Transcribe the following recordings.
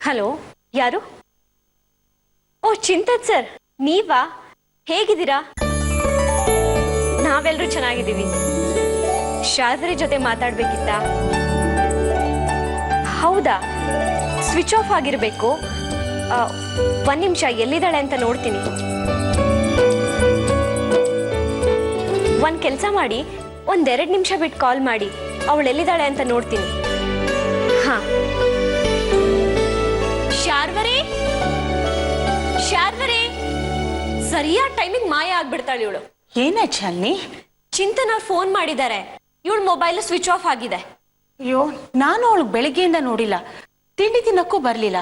Hello, ಯಾರು? ಓ Chintan sir, ನೀವಾ? ಹೇಗಿದ್ದೀರಾ? ನಾವೆಲ್ಲರೂ ಚೆನ್ನಾಗಿದ್ದೀವಿ. ಶಾರ್ವರಿ ಜೊತೆ ಮಾತಾಡ್ಬೇಕಿತ್ತ? ಹೌದಾ, ಸ್ವಿಚ್ ಆಫ್ ಆಗಿರ್ಬೇಕು. ಒಂದ್ ನಿಮಿಷ, ಎಲ್ಲಿದ್ದಾಳೆ ಅಂತ ನೋಡ್ತೀನಿ. ಒಂದ್ ಕೆಲಸ ಮಾಡಿ, ಒಂದೆರಡು ನಿಮಿಷ ಬಿಟ್ಟು ಕಾಲ್ ಮಾಡಿ, ಅವಳು ಎಲ್ಲಿದ್ದಾಳೆ ಅಂತ ನೋಡ್ತೀನಿ. ಹಾ. ಶಾರ್ವರಿ, ಶಾರ್ವರಿ, ಸರಿಯಾದ ಟೈಮಿಗೆ ಮಾಯ ಆಗ್ಬಿಡ್ತಾಳೆ ಇವಳು. ಏನೇ ಚಾಲಿನಿ? ಚಿಂತನ್ ಅವ್ರು ಫೋನ್ ಮಾಡಿದ್ದಾರೆ, ಇವಳ ಮೊಬೈಲ್ ಸ್ವಿಚ್ ಆಫ್ ಆಗಿದೆ. ಅಯ್ಯೋ, ನಾನು ಅವಳು ಬೆಳಗ್ಗೆಯಿಂದ ನೋಡಿಲ್ಲ, ತಿಂಡಿ ತಿನ್ನಕ್ಕೂ ಬರ್ಲಿಲ್ಲ.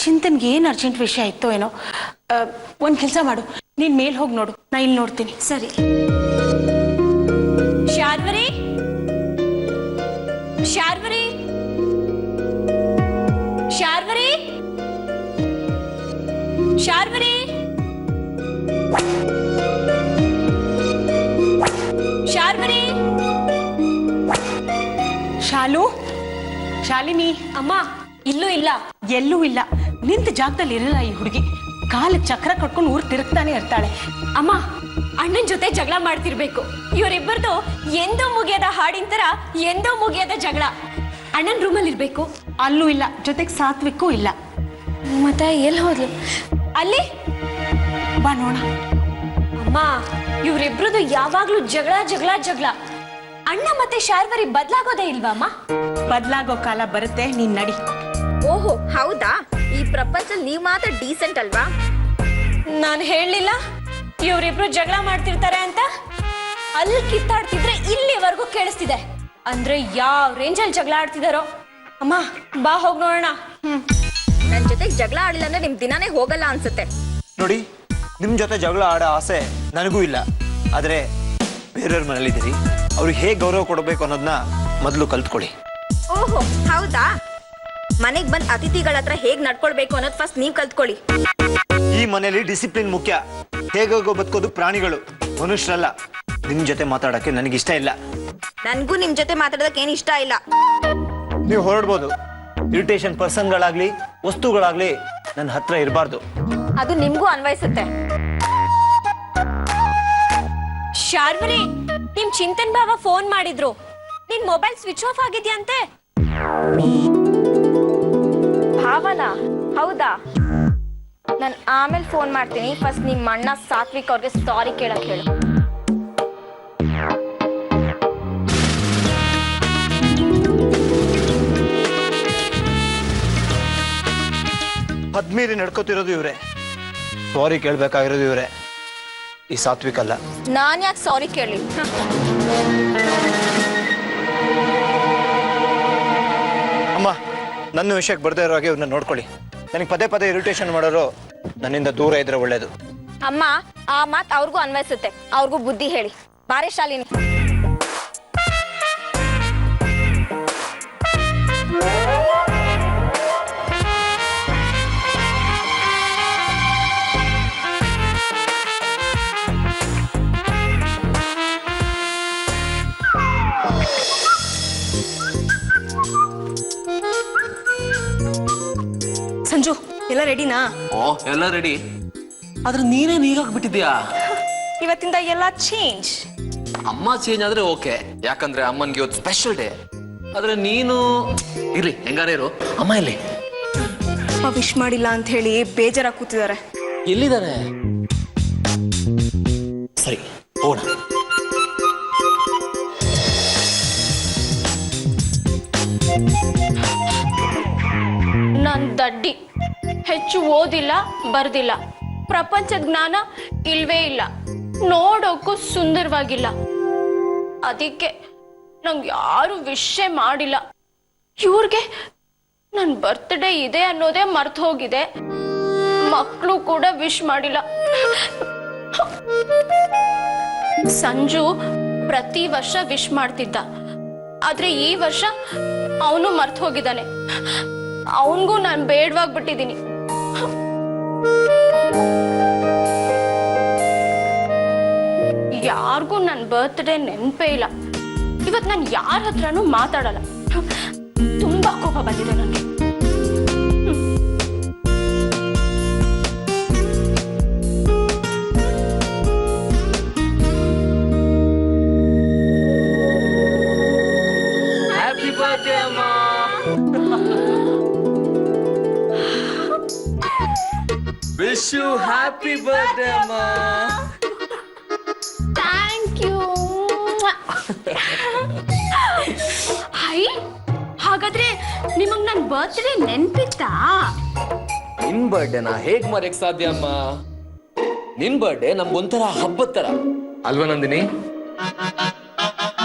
ಚಿಂತನ್ಗೆ ಏನ್ ಅರ್ಜೆಂಟ್ ವಿಷಯ ಇತ್ತೋ ಏನೋ. ಒಂದ್ ಕೆಲಸ ಮಾಡು, ನೀನ್ ಮೇಲ್ ಹೋಗಿ ನೋಡು, ನಾ ಇಲ್ಲಿ ನೋಡ್ತೀನಿ. ಸರಿ. ಶಾರ್ವರಿ, ಶಾರ್ವರಿ, ಶಾರ್ವರಿ, ಶಾರ್ವರಿ, ಶಾರ್ವರಿ. ಶಾಲು, ಶಾಲಿನಿ. ಅಮ್ಮ, ಇಲ್ಲೂ ಇಲ್ಲ. ಎಲ್ಲೂ ಇಲ್ಲ, ನಿಂತ ಜಾಗದಲ್ಲಿ ಇರಲ್ಲ ಈ ಹುಡುಗಿ. ಕಾಲ ಚಕ್ರ ಕಟ್ಕೊಂಡು ಊರ್ ತಿರುಗ್ತಾನೆ ಇರ್ತಾಳೆ. ಅಮ್ಮ, ಅಣ್ಣನ್ ಜೊತೆ ಜಗಳ ಮಾಡ್ತಿರ್ಬೇಕು. ಇವರಿಬ್ಬರದು ಎಂದೋ ಮುಗಿಯದ ಹಾಡಿನ ತರ ಎಂದೋ ಮುಗಿಯದ ಜಗಳ. ಅಣ್ಣನ್ ರೂಮಲ್ಲಿ ಇರ್ಬೇಕು. ಅಲ್ಲೂ ಇಲ್ಲ, ಜೊತೆಗೆ ಸಾತ್ವಿಕೂ ಇಲ್ಲ. ಮತ್ತೆ ಎಲ್ಲಿ ಹೋದ್ಲು? ಅಲ್ಲಿ ಬಾ ನೋಡ. ಅಮ್ಮ, ಇವರಿಬ್ರದು ಯಾವಾಗ್ಲೂ ಜಗಳ ಜಗಳ ಜಗಳ. ಅಣ್ಣ ಮತ್ತೆ ಶಾರ್ವರಿ ಬದಲಾಗೋದೇ ಇಲ್ವಾ ಅಮ್ಮ? ಬದಲಾಗೋ ಕಾಲ ಬರುತ್ತೆ, ನೀನ್ ನಡಿ. ಓಹೋ, ಹೌದಾ? ಈ ಪ್ರಪಂಚದಲ್ಲಿ ನೀವ್ ಮಾತ್ರ ಡೀಸೆಂಟ್ ಅಲ್ವಾ? ನಾನು ಹೇಳಲಿಲ್ಲ ಇವರಿಬ್ರು ಜಗಳ ಮಾಡ್ತಿರ್ತಾರೆ ಅಂತ? ಅಲ್ಲಿ ಕಿತ್ತಾಡ್ತಿದ್ರೆ ಇಲ್ಲಿವರೆಗೂ ಕೇಳಿಸ್ತಿದೆ. ಅಂದ್ರೆ ಯಾವ ರೇಂಜಲ್ಲಿ ಜಗಳ ಆಡ್ತಿದಾರೋ. ಅಮ್ಮ, ಬಾ ಹೋಗ್ ನೋಡೋಣ. ನನ್ ಜೊತೆ ಜಗಳ ಆಡಿಲ್ಲ ಅಂದ್ರೆ ನಿಮ್ ದಿನಾನೇ ಹೋಗಲ್ಲ ಅನ್ಸುತ್ತೆ. ನೋಡಿ, ನಿಮ್ ಜೊತೆ ಜಗಳ ಆಡೋ ಆಸೆ ನನಗೂ ಇಲ್ಲ. ಆದ್ರೆ ಬೇರೆಯವ್ರ ಮನೇಲಿದ್ದೀರಿ, ಅವ್ರಿಗೆ ಹೇಗೆ ಗೌರವ ಕೊಡಬೇಕು ಅನ್ನೋದನ್ನ ಮೊದಲು ಕಲ್ತ್ಕೊಳ್ಳಿ. ಓಹೋ, ಹೌದಾ? ಮನೆಗ್ ಬಂದ್ ಅತಿಥಿಗಳ ಹತ್ರ ಹೇಗ್ ನಡ್ಕೊಳ್ಬೇಕು ಅನ್ನೋದು ಫಸ್ಟ್ ನೀವ್ ಕಲ್ತ್ಕೊಳ್ಳಿ. ಈ ಮನೆಯಲ್ಲಿ ಡಿಸಿಪ್ಲಿನ್ ಮುಖ್ಯ. ಹೇಗೋ ಬದುಕೋದು ಪ್ರಾಣಿಗಳು, ಮನುಷ್ಯರಲ್ಲ. ನಿಮ್ ಜೊತೆ ಮಾತಾಡಕ್ಕೆ ನನಗಿಷ್ಟ ಇಲ್ಲ. ನನ್ಗೂ ನಿಮ್ ಜೊತೆ ಮಾತಾಡೋದಕ್ಕೆ ಏನ್ ಇಷ್ಟ ಇಲ್ಲ. ನೀವು ಹೊರಡ್ಬೋದು. ಇರಿಟೇಷನ್ ಪರ್ಸನ್ಗಳಾಗ್ಲಿ ವಸ್ತುಗಳಾಗ್ಲಿ ನನ್ನ ಹತ್ರ ಇರಬಾರ್ದು. ಅದು ನಿಮ್ಗೂ ಅನ್ವಯಿಸುತ್ತೆ. ಶಾರ್ವರಿ, ನಿಮ್ ಚಿಂತನ್ ಬಾವ ಫೋನ್ ಮಾಡಿದ್ರು. ನಿನ್ ಮೊಬೈಲ್ ಸ್ವಿಚ್ ಆಫ್ ಆಗಿದ್ಯಂತೆ. ಭಾವನ? ಹೌದಾ? ನಾನು ಆಮೇಲೆ ಫೋನ್ ಮಾಡ್ತೀನಿ. ಫಸ್ಟ್ ನಿಮ್ಮ ಅಣ್ಣ ಸಾತ್ವಿಕ್ ಅವ್ರಿಗೆ ಸಾರಿ ಕೇಳಕ್ ಹೇಳು. ಹದ್ಮೀರಿ ನಡ್ಕೋತಿರೋದು ಇವ್ರೆ, ಸಾರಿ ಕೇಳ್ಬೇಕಾಗಿರೋದು ಇವ್ರೆ, ಈ ಸಾತ್ವಿಕ್ ಅಲ್ಲ. ನಾನ್ ಯಾಕೆ ಸಾರಿ ಕೇಳಿ? ಅಮ್ಮ, ನನ್ನ ವಿಷಯಕ್ಕೆ ಬರ್ದೇ ಇರೋ ಹಾಗೆ ಇವ್ರನ್ನ ನೋಡ್ಕೊಳ್ಳಿ. ನನಗೆ ಪದೇ ಪದೇ ಇರಿಟೇಷನ್ ಮಾಡೋರು ನನ್ನಿಂದ ದೂರ ಇದ್ರೆ ಒಳ್ಳೇದು. ಅಮ್ಮ, ಆ ಮಾತ್ ಅವ್ರಿಗೂ ಅನ್ವಯಿಸುತ್ತೆ. ಅವ್ರಿಗೂ ಬುದ್ಧಿ ಹೇಳಿ. ಬಾರೆ ಶಾಲಿನಿ. ಸಂಜು, ಎಲ್ಲ ರೆಡಿನಾ? ಓ, ಎಲ್ಲ ರೆಡಿ. ಆದ್ರೆ ನೀನೇನು ಹೀಗಾಗ್ಬಿಟ್ಟಿದ್ಯಾ? ಇವತ್ತಿಂದ ಎಲ್ಲ ಚೇಂಜ್. ಅಮ್ಮ ಚೇಂಜ್ ಆದ್ರೆ ಓಕೆ, ಯಾಕಂದ್ರೆ ಅಮ್ಮನ್ಗೆ ಇವತ್ತು ಸ್ಪೆಷಲ್ ಡೇ. ಆದ್ರೆ ನೀನು ಇರ್ಲಿ, ಹೆಂಗಾರ ಇರು. ಅಮ್ಮ ಇಲ್ಲಿ ಅಪ್ಪ ವಿಶ್ ಮಾಡಿಲ್ಲ ಅಂತ ಹೇಳಿ ಬೇಜಾರಾಗಿ ಕೂತಿದ್ದಾರೆ. ಎಲ್ಲಿದ್ದಾರೆ? ಸರಿ, ಹೋಗೋಣ. ನನ್ ದಡ್ಡಿ, ಹೆಚ್ಚು ಓದಿಲ್ಲ ಬರ್ದಿಲ್ಲ, ಪ್ರಪಂಚದ ಜ್ಞಾನ ಇಲ್ವೇ ಇಲ್ಲ, ನೋಡೋಕ್ಕೂ ಸುಂದರವಾಗಿಲ್ಲ. ಅದಕ್ಕೆ ನಂಗೆ ಯಾರು ವಿಷಯ ಮಾಡಿಲ್ಲ. ಇವ್ರಿಗೆ ನನ್ನ ಬರ್ತ್ಡೇ ಇದೆ ಅನ್ನೋದೇ ಮರ್ತು ಹೋಗಿದೆ. ಮಕ್ಕಳು ಕೂಡ ವಿಶ್ ಮಾಡಿಲ್ಲ. ಸಂಜು ಪ್ರತಿ ವರ್ಷ ವಿಶ್ ಮಾಡ್ತಿದ್ದ, ಆದ್ರೆ ಈ ವರ್ಷ ಅವನು ಮರ್ತು ಹೋಗಿದ್ದಾನೆ. ಅವನ್ಗೂ ನಾನು ಬೇಡವಾಗ್ಬಿಟ್ಟಿದ್ದೀನಿ. ಯಾರಿಗೂ ನನ್ನ ಬರ್ತ್ಡೇ ನೆನಪೇ ಇಲ್ಲ. ಇವತ್ತು ನಾನು ಯಾರ ಹತ್ರನೂ ಮಾತಾಡಲ್ಲ. ತುಂಬಾ ಕೋಪ ಬಂದಿದೆ ನನಗೆ. ವಿಶ್ ಯು ಹ್ಯಾಪಿ ಬರ್ತ್ಡೇ ಅಮ್ಮ. Thank you. ಹೈ, ಹಾಗಾದ್ರೆ ನಿಮಗ್ ನನ್ ಬರ್ತ್ಡೇ ನೆನ್ಪಿತ್ತಾ? ನಿನ್ ಬರ್ಡೇನ ಹೇಗ್ ಮರೆಯಕ್ ಸಾಧ್ಯ ಅಮ್ಮ? ನಿನ್ ಬರ್ಡೇ ನಮ್ಗೊಂಥರ ಹಬ್ಬದ ತರ ಅಲ್ವಾ ನಂದಿನಿ?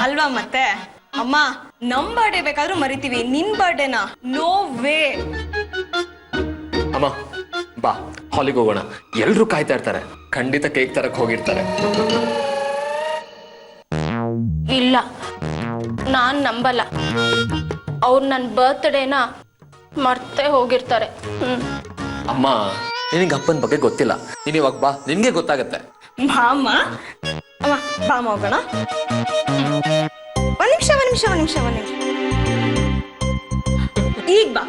ಅಲ್ವಾ ಮತ್ತೆ ಅಮ್ಮ, ನಮ್ ಬರ್ಡೇ ಬೇಕಾದ್ರೂ ಮರಿತೀವಿ, ನಿನ್ ಬರ್ಡೇನ ನೋ ವೇ. ಅಮ್ಮ ಬಾ, ಹಾಲಿಗೆ ಹೋಗೋಣ. ಎಲ್ರು ಕಾಯ್ತಾ ಇರ್ತಾರೆ, ಖಂಡಿತ ಕೇಕ್ ತರಕ್ ಹೋಗಿರ್ತಾರೆ. ಇಲ್ಲ, ನಾನ್ ನಂಬಲ್ಲ. ಅವ್ರು ನನ್ನ ಬರ್ತ್ಡೇನ ಮರ್ತೇ ಹೋಗಿರ್ತಾರೆ. ಅಮ್ಮ, ನಿನಗೆ ಅಪ್ಪನ ಬಗ್ಗೆ ಗೊತ್ತಿಲ್ಲ. ನೀನ್ ಇವಾಗ ಬಾ, ನಿನ್ಗೆ ಗೊತ್ತಾಗತ್ತೆ. ಬಾಮ್ಮ ಅಮ್ಮ, ಬಾಮ್ಮ ಹೋಗೋಣ. ಒಂದ್ ನಿಮಿಷ. ಈಗ ಬಾ.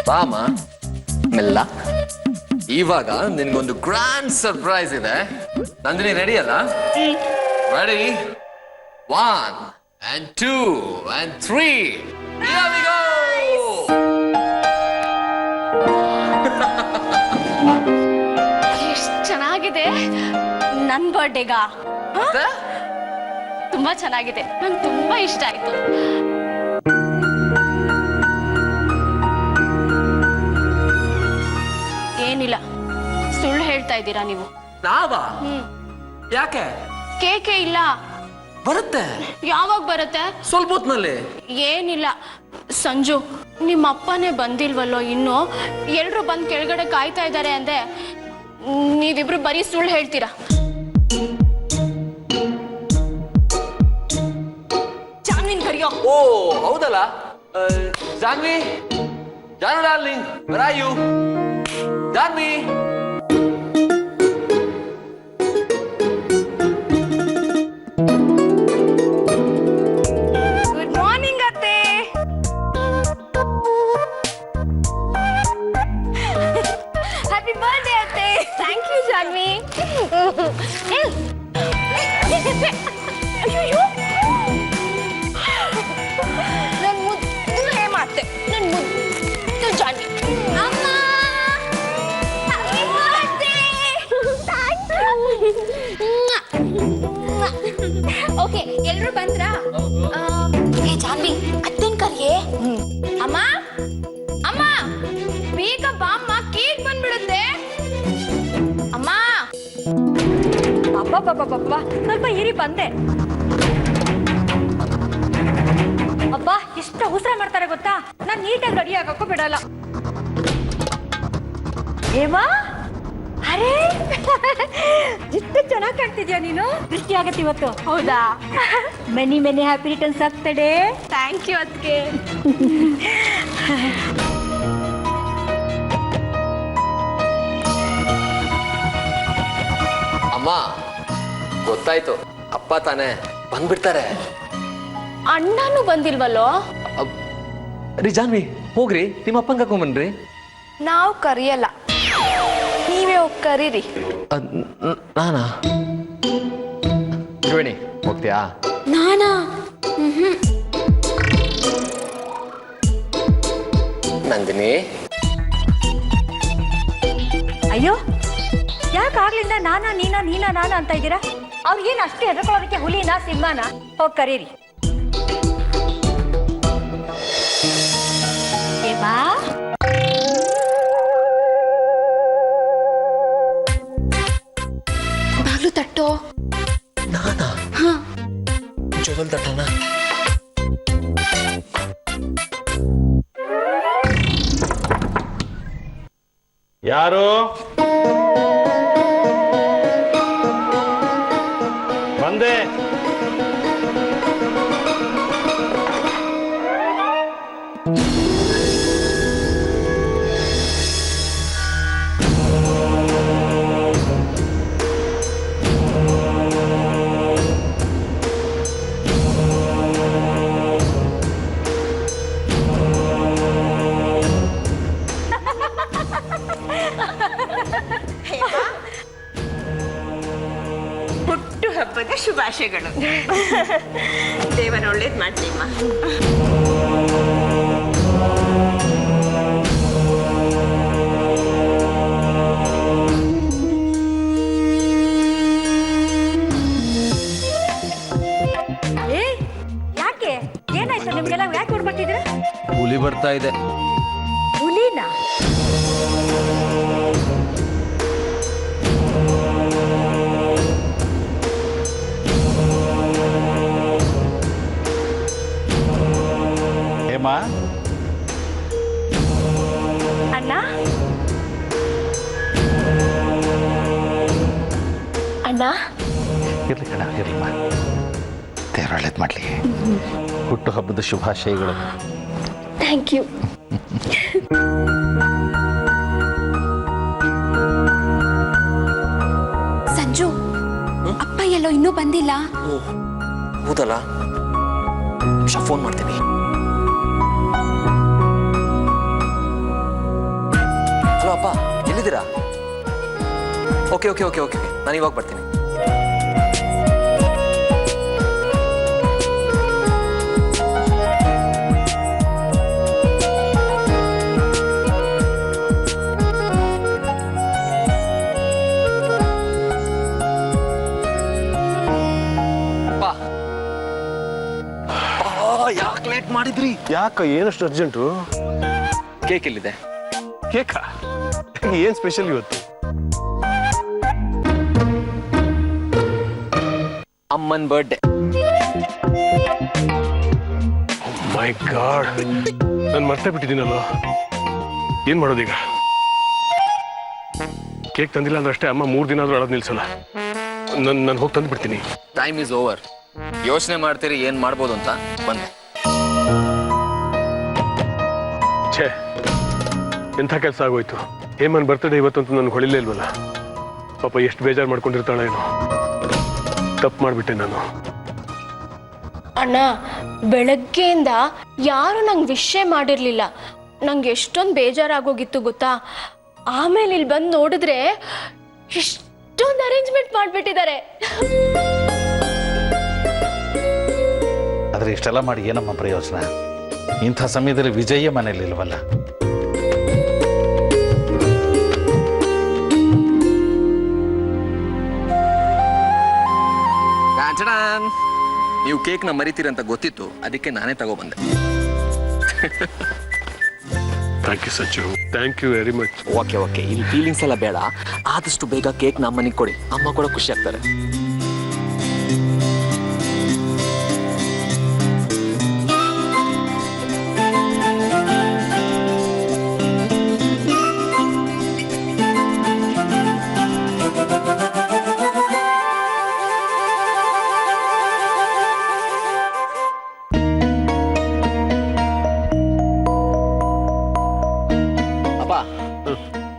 ಬಾ ಅಮ್ಮ, ಮೆಲ್ಲ. ಇವಾಗ ನಿನ್ಗೊಂದು ಗ್ರ್ಯಾಂಡ್ ಸರ್ಪ್ರೈಸ್ ಇದೆ. ನಂದಿನಿ ರೆಡಿ ಅಲ್ಲ? Ready? 1 and 2 and 3. Here we go. ಎಷ್ಟ್ ಚೆನ್ನಾಗಿದೆ. ನನ್ ಬರ್ಡೇಗ ಮತ್ತೆ? ತುಂಬಾ ಚೆನ್ನಾಗಿದೆ. ನಂಗೆ ತುಂಬಾ ಇಷ್ಟ ಆಯ್ತು. ಏನಿಲ್ಲ, ಸುಳ್ಳು ಹೇಳ್ತಾ ಇದ್ದೀರಾ ನೀವು. ನಾವಾ? ಯಾಕೆ? ಕೇಕೆ ಇಲ್ಲ. ಬರುತ್ತೆ. ಯಾವಾಗ ಬರುತ್ತೆ? ಸ್ವಲ್ಪ ಹೊತ್ನಲ್ಲಿ. ಏನಿಲ್ಲ ಸಂಜು, ನಿಮ್ಮ ಅಪ್ಪನೇ ಬಂದಿಲ್ವಲ್ಲೋ ಇನ್ನು. ಎಲ್ರು ಬಂದ್ ಕೆಳಗಡೆ ಕಾಯ್ತಾ ಇದ್ದಾರೆ ಅಂದೆ. ನೀವಿಬ್ರು ಬರೀ ಸುಳ್ಳು ಹೇಳ್ತೀರಾ. ಜಾನ್ವಿನ್ ಕರಿಯೋ. ಓ ಹೌದಲ್ಲ. Janhvi, Janu darling, where are you? Janhvi. Good morning ಅತ್ತೆ. ಹ್ಯಾಪಿ ಬರ್ತ್ಡೇ ಅತ್ತೆ. Thank you Janhvi. ನನ್ ಮುದ್ದು ಹೇಮಾತೆ. ನನ್ ಮುದ್ದು ಜಾನ್ವಿ. ಅಮ್ಮ, happy birthday. Thank you. Okay, ಎಲ್ರು ಬಂದ್ರಾ? ಏ ಜಾನ್ವಿ, ಅತ್ತೆನ್ ಕರಿಯೇ. ಅಮ್ಮ, ಅಮ್ಮ, ಬೇಗ ಬಾಮ್ಮ, ಕೇಕ್ ಬಂದ್ಬಿಡುತ್ತೆ. ಅಮ್ಮ. ಅಬ್ಬಬ್ಬಬ್ಬಬ್ಬ, ಸ್ವಲ್ಪ ಇರಿ ಬಂದೆ. ಅಬ್ಬಾ, ಎಷ್ಟು ಅವಸರ ಮಾಡ್ತಾರೆ ಗೊತ್ತಾ? ನಾನ್ ನೀಟಾಗಿ ರೆಡಿ ಆಗಕ್ಕೂ ಬಿಡಲ್ಲ. ಏಮಾ, ಅರೇ ಎಷ್ಟು ಚೆನ್ನಾಗಿ ಕಾಣ್ತಿದ್ಯಾ ನೀನು. ದೃಷ್ಟಿ ಆಗತ್ತೆ ಇವತ್ತು. ಹೌದಾ? ಮೆನಿ ಹ್ಯಾಪಿ ರಿಟರ್ನ್ಸ್ ಆಗ್ತಡೆ. ಥ್ಯಾಂಕ್ ಯು ಅದಕ್ಕೆ. ಅಮ್ಮ, ಗೊತ್ತಾಯ್ತು, ಅಪ್ಪ ತಾನೇ ಬಂದ್ಬಿಡ್ತಾರೆ. ಅಣ್ಣನೂ ಬಂದಿಲ್ವಲ್ಲೋ? ರೀ ಜಾನ್ವಿ, ಹೋಗ್ರಿ ನಿಮ್ಮ ಅಪ್ಪಂಗೆ ಹಾಕೊಂಬನ್ರಿ. ನಾವು ಕರಿಯಲ್ಲ, ನೀವೇ ಹೋಗಿ ಕರೀರಿ. ನಾನಾ? ತ್ರಿವೇಣಿ, ಹೋಗ್ತೀಯಾ? ನಾನಾ? ನಂದಿನಿ. ಅಯ್ಯೋ, ಯಾಕೆ ಆಗ್ಲಿಂದ ನಾನಾ ನೀನಾ ಅಂತ ಇದ್ದೀರಾ? ಅವ್ರಿಗೇನು ಅಷ್ಟೇ ಹೆದರ್ಕೊಳ್ಳೋದಕ್ಕೆ ಹುಲಿನ ಸಿಂಹನ? ಹೋಗಿ ಕರೀರಿ. ಏಮಾ, ಬಾಗ್ಲು ತಟ್ಟೋ. ನಾನಾ? ಜೋಗಲ್ ತಟ್ಟಣ. ಯಾರು ಬಂದೆ? ಹುಟ್ಟು ಹಬ್ಬದ ಶುಭಾಶಯಗಳು. ದೇವರ ಒಳ್ಳೇದ್ ಮಾಡ್ಲಿಮ್ಮ. ಹುಲಿ ಬರ್ತಾ ಇದೆ. ಹುಲಿನಾ? ಹೇಮಾ, ಅಣ್ಣ ಅಣ್ಣ ಇರ್ಲಿ ಕಣ, ಇರ್ಲಿಮ್ಮ. ದೇವ್ರ ಒಳ್ಳೇದು ಮಾಡಲಿ. ಹುಟ್ಟು ಹಬ್ಬದ ಶುಭಾಶಯಗಳು. Thank you. ಸಂಜು, ಅಪ್ಪ ಎಲ್ಲೋ ಇನ್ನೂ ಬಂದಿಲ್ಲ. ಓ ಹೌದಲ್ಲ, ಫೋನ್ ಮಾಡ್ತೀನಿ. ಹಲೋ ಅಪ್ಪ, ಎಲ್ಲಿದ್ದೀರಾ? ಓಕೆ ಓಕೆ ಓಕೆ ಓಕೆ, ನಾನು ಇವಾಗ ಬರ್ತೀನಿ. ಯಾಕೆ ಲೇಟ್ ಮಾಡಿದ್ರಿ? ಯಾಕ ಏನಷ್ಟು ಅರ್ಜೆಂಟು? ಕೇಕ್ ಎಲ್ಲಿದೆ? ಕೇಕ? ಏನ್ ಸ್ಪೆಷಲ್ ಇವತ್ತು? ಅಮ್ಮನ್ ಬರ್ಡೇ. ಮೈ ಗಾಡ್, ನಾನು ಮರ್ತೇ ಬಿಟ್ಟಿದ್ದೀನಲ್ಲ. ಏನ್ ಮಾಡೋದೀಗ? ಕೇಕ್ ತಂದಿಲ್ಲ ಅಂದ್ರೆ ಅಷ್ಟೇ, ಅಮ್ಮ 3 ದಿನ ಆದ್ರೂ ಅಳೋದು ನಿಲ್ಸಲ್ಲ. ನಾನು ಹೋಗಿ ತಂದು ಬಿಡ್ತೀನಿ. Time is over. ಯೋಚನೆ ಮಾಡ್ತೀರಿ ಏನ್ ಮಾಡ್ಬೋದು ಅಂತ ಬಂದೆ. ಛೇ, ಎಂಥ ಕೆಲಸ ಆಗೋಯ್ತು. ಹೇಮನ್ ಬರ್ತಡೇ ಇವತ್ತು ಅಂತ ನನಗೆ ಹೊಳಿಲೇ ಇಲ್ವಲ್ಲ. ಪಾಪ ಎಷ್ಟು ಬೇಜಾರು ಮಾಡ್ಕೊಂಡಿರ್ತಾಳೆ ಏನೋ. ತಪ್ಪು ಮಾಡಿಬಿಟ್ಟೆ ನಾನು. ಅಣ್ಣ, ಬೆಳಗ್ಗೆಯಿಂದ ಯಾರು ನಂಗೆ ವಿಷಯ ಮಾಡಿರ್ಲಿಲ್ಲ. ನಂಗೆ ಎಷ್ಟೊಂದು ಬೇಜಾರಾಗೋಗಿತ್ತು ಗೊತ್ತಾ. ಆಮೇಲೆ ಇಲ್ಲಿ ಬಂದು ನೋಡಿದ್ರೆ ಇಷ್ಟೊಂದು ಅರೇಂಜ್ಮೆಂಟ್ ಮಾಡಿಬಿಟ್ಟಿದ್ದಾರೆ. ಆದರೆ ಇಷ್ಟೆಲ್ಲ ಮಾಡಿ ಏನಮ್ಮ ಪ್ರಯೋಜನ? ಇಂಥ ಸಮಯದಲ್ಲಿ ವಿಜಯ ಮನೇಲಿ ಇಲ್ವಲ್ಲ. ನೀವು ಕೇಕ್ನ ಮರಿತೀರಂತ ಗೊತ್ತಿತ್ತು, ಅದಕ್ಕೆ ನಾನೇ ತಗೊಬಂದೆ. Thank you Sanju, thank you very much. Okay okay, ಇಲ್ಲಿ ಫೀಲಿಂಗ್ಸ್ ಎಲ್ಲ ಬೇಡ. ಆದಷ್ಟು ಬೇಗ ಕೇಕ್ ನಮ್ಮ ಮನೆಗೆ ಕೊಡಿ, ಅಮ್ಮ ಕೂಡ ಖುಷಿ ಆಗ್ತಾರೆ.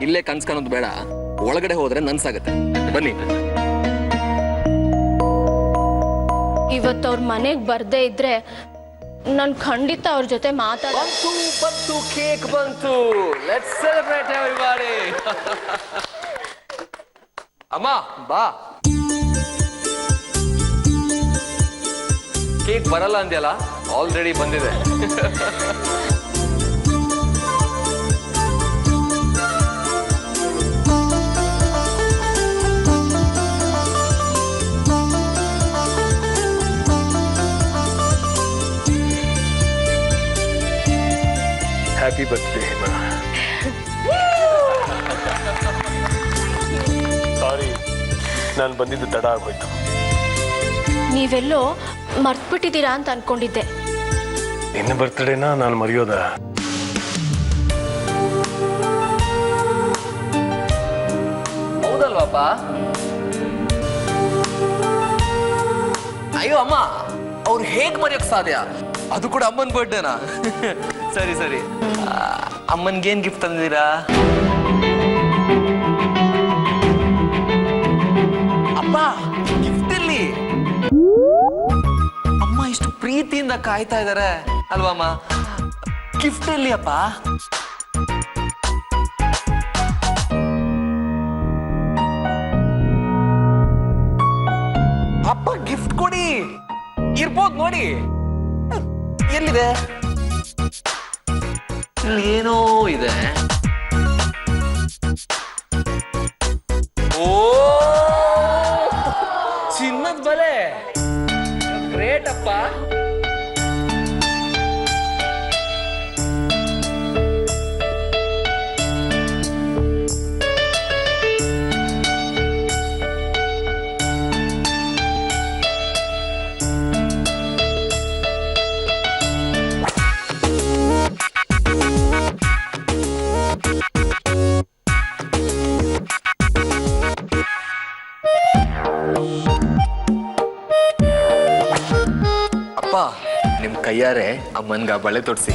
ಇಲ್ಲೇ ಕನ್ಸ್ಕೊಳೋದು ಬೇಡ, ಒಳಗಡೆ ಹೋದ್ರೆ ನನ್ಸಾಗತ್ತೆ. ಬನ್ನಿ. ಇವತ್ತು ಅವ್ರ ಮನೆಗೆ ಬರ್ದೇ ಇದ್ರೆ ನಾನು ಖಂಡಿತ ಅವ್ರ ಜೊತೆ ಮಾತಾಡ. ಬಂತು ಕೇಕ್ ಬಂತು. Let's celebrate everybody. ಅಮ್ಮ ಬಾ. ಕೇಕ್ ಬರಲ್ಲ ಅಂದ್ಯಲ್ಲ, ಆಲ್ರೆಡಿ ಬಂದಿದೆ. Happy birthday Hema. ಸಾರಿ, ನಾನು ಬಂದಿದ್ದು ತಡ ಆಗೋಯ್ತು. ನೀವೆಲ್ಲೋ ಮರ್ತ್ಬಿಟ್ಟಿದ್ದೀರಾ ಅಂತ ಅನ್ಕೊಂಡಿದ್ದೆ. ನಿನ್ನ ಬರ್ತ್ಡೇನ ನಾನು ಮರೆಯೋದ? ಹೌದಲ್ವಾಪ? ಅಯ್ಯೋ ಅಮ್ಮ, ಅವ್ರು ಹೇಗ್ ಮರೆಯೋಕ್ ಸಾಧ್ಯ? ಅದು ಕೂಡ ಅಮ್ಮನ್ ಬರ್ಡೇನಾ? ಸರಿ ಸರಿ, ಅಮ್ಮನ್ಗೇನ್ ಗಿಫ್ಟ್ ತಂದಿದ್ದೀರಾ? ಅಪ್ಪ, ಗಿಫ್ಟ್ ಇಲ್ಲಿ. ಅಮ್ಮ ಇಷ್ಟು ಪ್ರೀತಿಯಿಂದ ಕಾಯ್ತಾ ಇದಾರೆ ಅಲ್ವಾ ಅಮ್ಮ? ಗಿಫ್ಟ್ ಇಲ್ಲಿ ಅಪ್ಪ. ಅಪ್ಪ ಗಿಫ್ಟ್ ಕೊಡಿ. ಇರ್ಬೋದು ನೋಡಿ. ಎಲ್ಲಿದೆ? ಇಲ್ಲಿ ಏನೋ ಇದೆ. ಓ, ಚಿನ್ನದ ಬಲೆ. ಗ್ರೇಟ್ ಅಪ್ಪ. ಕೈಯಾರೆ ಅಮ್ಮನ್ಗ ಬಳೆ ತೊಡ್ಸಿ.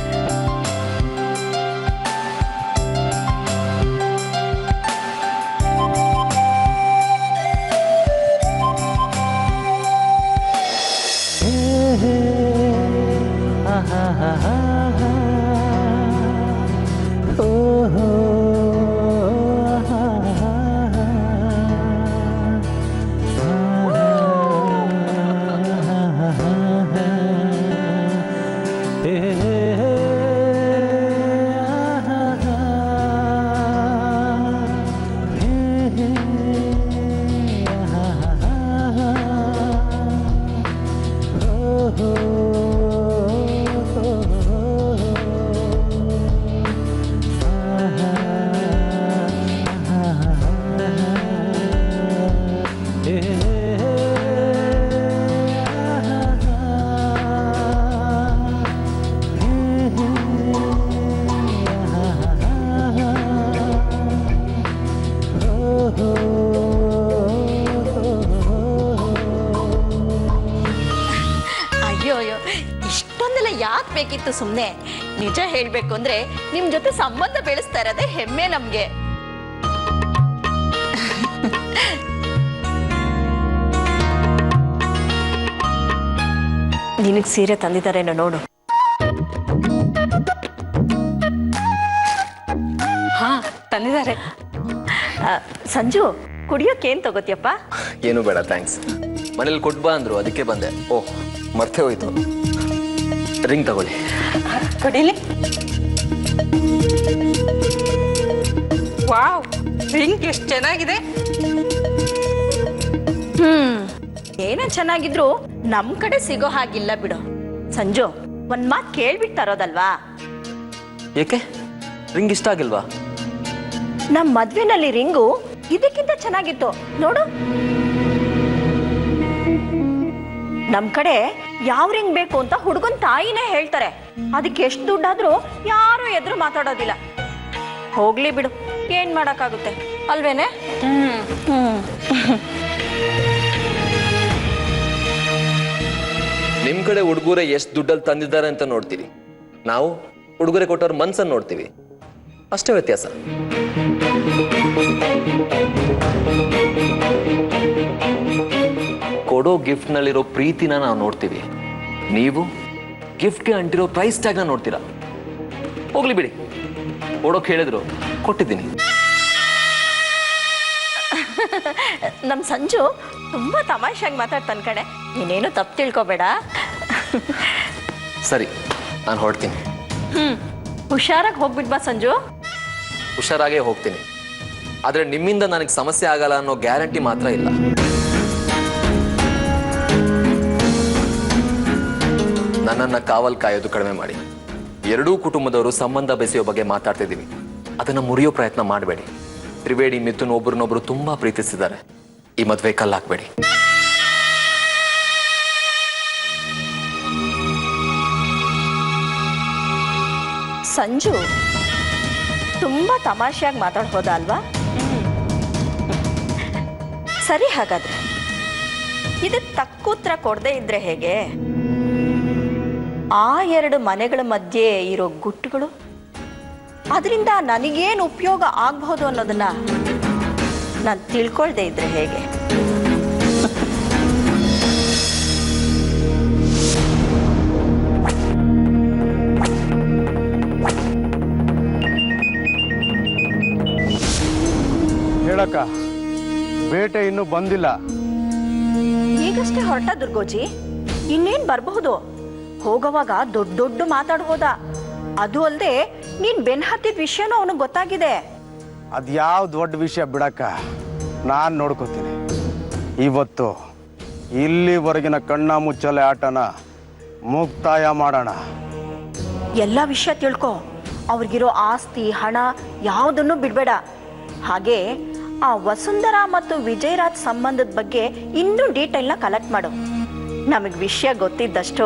ಅಯ್ಯೋ ಅಯ್ಯೋ, ಇಷ್ಟೊಂದೆಲ್ಲ ಯಾಕೆ ಬೇಕಿತ್ತು ಸುಮ್ಮನೆ? ನಿಜ ಹೇಳ್ಬೇಕು ಅಂದ್ರೆ ನಿಮ್ ಜೊತೆ ಸಂಬಂಧ ಬೆಳೆಸ್ತಾ ಇರೋದೇ ಹೆಮ್ಮೆ ನಮ್ಗೆ. ನಿನಗ್ ಸೀರೆ ತಂದಿದ್ದಾರೇನೋ ನೋಡು. ಹಾ, ತಂದಿದ್ದಾರೆ. ಸಂಜು, ಕುಡಿಯೋಕೇನ್ ತಗೋತಿಯಪ್ಪ? ಏನು ಬೇಡ, ಥ್ಯಾಂಕ್ಸ್. ಮನೇಲಿ ಕೊಟ್ಟು ಬಾ ಅಂದ್ರು, ಅದಕ್ಕೆ ಬಂದೆ. ಓಹ್, ಮರ್ತೇ ಹೋಯ್ತು. ರಿಂಗ್ ತಗೊಳ್ಳಿ. ಕೊಡಿಲಿ. ವಾವ್, ರಿಂಗ್ ಎಷ್ಟು ಚೆನ್ನಾಗಿದೆ. ಏನೇ ಚೆನ್ನಾಗಿದ್ರು ನಮ್ ಕಡೆ ಸಿಗೋ ಹಾಗಿಲ್ಲ ಬಿಡು. ಸಂಜು, ಒಂದ್ ಮಾತ್ ಕೇಳ್ಬಿಟ್ಟು ತರೋದಲ್ವಾ? ಏಕೆ? ರಿಂಗ್ ಇಷ್ಟ ಆಗಿಲ್ವಾ? ನಮ್ ಮದ್ವೆನಲ್ಲಿ ರಿಂಗು ಇದಕ್ಕಿಂತ ಚೆನ್ನಾಗಿತ್ತು ನೋಡು. ನಮ್ ಕಡೆ ಯಾವ ರಿಂಗ್ ಬೇಕು ಅಂತ ಹುಡುಗನ್ ತಾಯಿನೇ ಹೇಳ್ತಾರೆ. ಅದಕ್ಕೆ ಎಷ್ಟು ದುಡ್ಡಾದ್ರೂ ಯಾರು ಎದುರು ಮಾತಾಡೋದಿಲ್ಲ. ಹೋಗ್ಲಿ ಬಿಡು, ಏನ್ ಮಾಡಕ್ಕಾಗುತ್ತೆ ಅಲ್ವೇನೆ? ನಿಮ್ ಕಡೆ ಹುಡುಗರೆ ಎಷ್ಟು ದುಡ್ಡಲ್ಲಿ ತಂದಿದ್ದಾರೆ ಅಂತ ನೋಡ್ತೀರಿ, ನಾವು ಹುಡುಗರೆ ಕೊಟ್ಟವ್ರ ಮನ್ಸನ್ನು ನೋಡ್ತೀವಿ. ಅಷ್ಟೇ ವ್ಯತ್ಯಾಸ. ಕೊಡೋ ಗಿಫ್ಟ್ ನಲ್ಲಿರೋ ಪ್ರೀತಿನ ನಾವು ನೋಡ್ತೀವಿ, ನೀವು ಗಿಫ್ಟ್ಗೆ ಅಂಟಿರೋ ಪ್ರೈಸ್ ಟ್ಯಾಗ್ನ ನೋಡ್ತೀರಾ. ಹೋಗ್ಲಿ ಬಿಡಿ, ಕೊಡೋಕ್ ಹೇಳಿದ್ರು ಕೊಟ್ಟಿದ್ದೀನಿ. ನಮ್ ಸಂಜು ತುಂಬಾ ತಮಾಷೆಯಾಗಿ ಮಾತಾಡ್ತಾನ ಕಣೆ, ನೀನೇನು ತಪ್ಪು ತಿಳ್ಕೊಬೇಡ. ಸರಿ, ನಾನು ಹೊರಡ್ತೀನಿ. ಹುಷಾರಾಗಿ ಹೋಗ್ಬಿಟ್ ಬಾ ಸಂಜು. ಹುಷಾರಾಗೇ ಹೋಗ್ತೀನಿ, ಆದ್ರೆ ನಿಮ್ಮಿಂದ ನನಗೆ ಸಮಸ್ಯೆ ಆಗಲ್ಲ ಅನ್ನೋ ಗ್ಯಾರಂಟಿ ಮಾತ್ರ ಇಲ್ಲ. ನನ್ನನ್ನ ಕಾವಲ್ ಕಾಯೋದು ಕಡಿಮೆ ಮಾಡಿ. ಎರಡೂ ಕುಟುಂಬದವರು ಸಂಬಂಧ ಬೆಸೆಯೋ ಬಗ್ಗೆ ಮಾತಾಡ್ತಿದ್ದೀವಿ, ಅದನ್ನ ಮುರಿಯೋ ಪ್ರಯತ್ನ ಮಾಡಬೇಡಿ. ತ್ರಿವೇಣಿ ಮಿಥುನ್ ಒಬ್ರನ್ನೊಬ್ರು ತುಂಬಾ ಪ್ರೀತಿಸಿದ್ದಾರೆ. ಈ ಮದ್ವೆ ಕಲ್ಲಾಕ್ಬೇಡಿ. ಸಂಜು ತುಂಬಾ ತಮಾಷೆಯಾಗಿ ಮಾತಾಡ್ಬೋದಾ ಅಲ್ವಾ? ಸರಿ, ಹಾಗಾದ್ರೆ ಇದಕ್ಕೆ ತಕ್ಕ ಉತ್ತರ ಕೊಡದೇ ಇದ್ರೆ ಹೇಗೆ? ಆ ಎರಡು ಮನೆಗಳ ಮಧ್ಯೆ ಇರೋ ಗುಟ್ಟುಗಳು, ಅದರಿಂದ ನನಗೇನು ಉಪಯೋಗ ಆಗಬಹುದು ಅನ್ನೋದನ್ನ ನಾನು ತಿಳ್ಕೊಳ್ದೇ ಇದ್ರೆ ಹೇಗೆ? ಹೇಳಕ್ಕ, ಬೇಟೆ ಇನ್ನೂ ಬಂದಿಲ್ಲ. ಈಗಷ್ಟೇ ಹೊರಟ ದುರ್ಗೋಜಿ, ಇನ್ನೇನ್ ಬರಬಹುದು. ಹೋಗೋವಾಗ ದೊಡ್ಡ ದೊಡ್ಡ ಮಾತಾಡ್ ಹೋದ. ಅದು ಅಲ್ಲದೆ ನೀನ್ ಬೆನ್ ಹತ್ತಿದ ವಿಷಯನೂ ಅವನಿಗೆ ಗೊತ್ತಾಗಿದೆ. ಅದ್ಯಾವ ದೊಡ್ಡ ವಿಷಯ ಬಿಡಕ್ಕ, ನಾನು ನೋಡ್ಕೋತೀನಿ. ಇವತ್ತು ಇಲ್ಲಿವರೆಗಿನ ಕಣ್ಣ ಮುಚ್ಚಲೆ ಆಟನ ಮುಕ್ತಾಯ ಮಾಡೋಣ. ಎಲ್ಲ ವಿಷಯ ತಿಳ್ಕೊ. ಅವ್ರಿಗಿರೋ ಆಸ್ತಿ ಹಣ ಯಾವುದನ್ನು ಬಿಡಬೇಡ. ಹಾಗೆ ಆ ವಸುಂಧರಾ ಮತ್ತು ವಿಜಯರಾಜ್ ಸಂಬಂಧದ ಬಗ್ಗೆ ಇನ್ನೂ ಡೀಟೇಲ್ನ ಕಲೆಕ್ಟ್ ಮಾಡು. ನಮಗೆ ವಿಷಯ ಗೊತ್ತಿದ್ದಷ್ಟು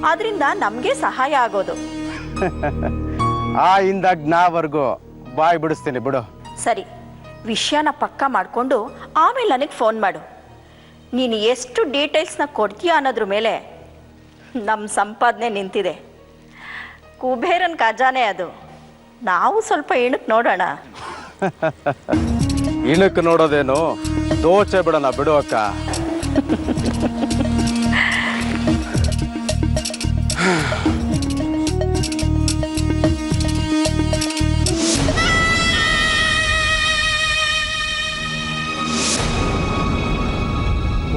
ಅದರಿಂದ ನಮಗೆ ಸಹಾಯ ಆಗೋದು. ಆ ಇಂದ ಜ್ಞಾವರೆಗೂ ಬಾಯ್ ಬಿಡಿಸ್ತೀನಿ ಬಿಡು. ಸರಿ, ವಿಷಯನ ಪಕ್ಕ ಮಾಡಿಕೊಂಡು ಆಮೇಲೆ ನನಗೆ ಫೋನ್ ಮಾಡು. ನೀನು ಎಷ್ಟು ಡೀಟೇಲ್ಸ್ನ ಕೊಡ್ತೀಯ ಅನ್ನೋದ್ರ ಮೇಲೆ ನಮ್ಮ ಸಂಪಾದನೆ ನಿಂತಿದೆ. ಕುಬೇರನ್ ಖಜಾನೆ ಅದು. ನಾವು ಸ್ವಲ್ಪ ಇಣಕ್ಕೆ ನೋಡೋಣ. ಇಣಕ್ಕೆ ನೋಡೋದೇನು, ದೋಚೆ ಬಿಡೋಣ ಬಿಡು ಅಕ್ಕ.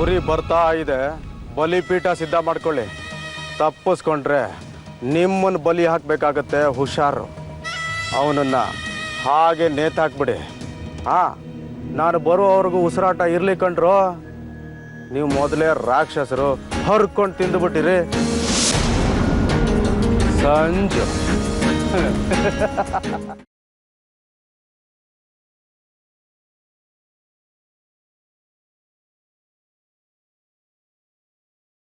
ಉರಿ ಬರ್ತಾ ಇದೆ, ಬಲಿಪೀಠ ಸಿದ್ಧ ಮಾಡ್ಕೊಳ್ಳಿ. ತಪ್ಪಿಸ್ಕೊಂಡ್ರೆ ನಿಮ್ಮನ್ನು ಬಲಿ ಹಾಕಬೇಕಾಗತ್ತೆ, ಹುಷಾರು. ಅವನನ್ನು ಹಾಗೆ ನೇತಾಕ್ಬಿಡಿ. ನಾನು ಬರುವವರೆಗೂ ಉಸಿರಾಟ ಇರ್ಲಿ ಕಂಡ್ರು. ನೀವು ಮೊದಲೇ ರಾಕ್ಷಸರು, ಹರ್ಕೊಂಡು ತಿಂದುಬಿಟ್ಟಿರಿ. ಸಂಜು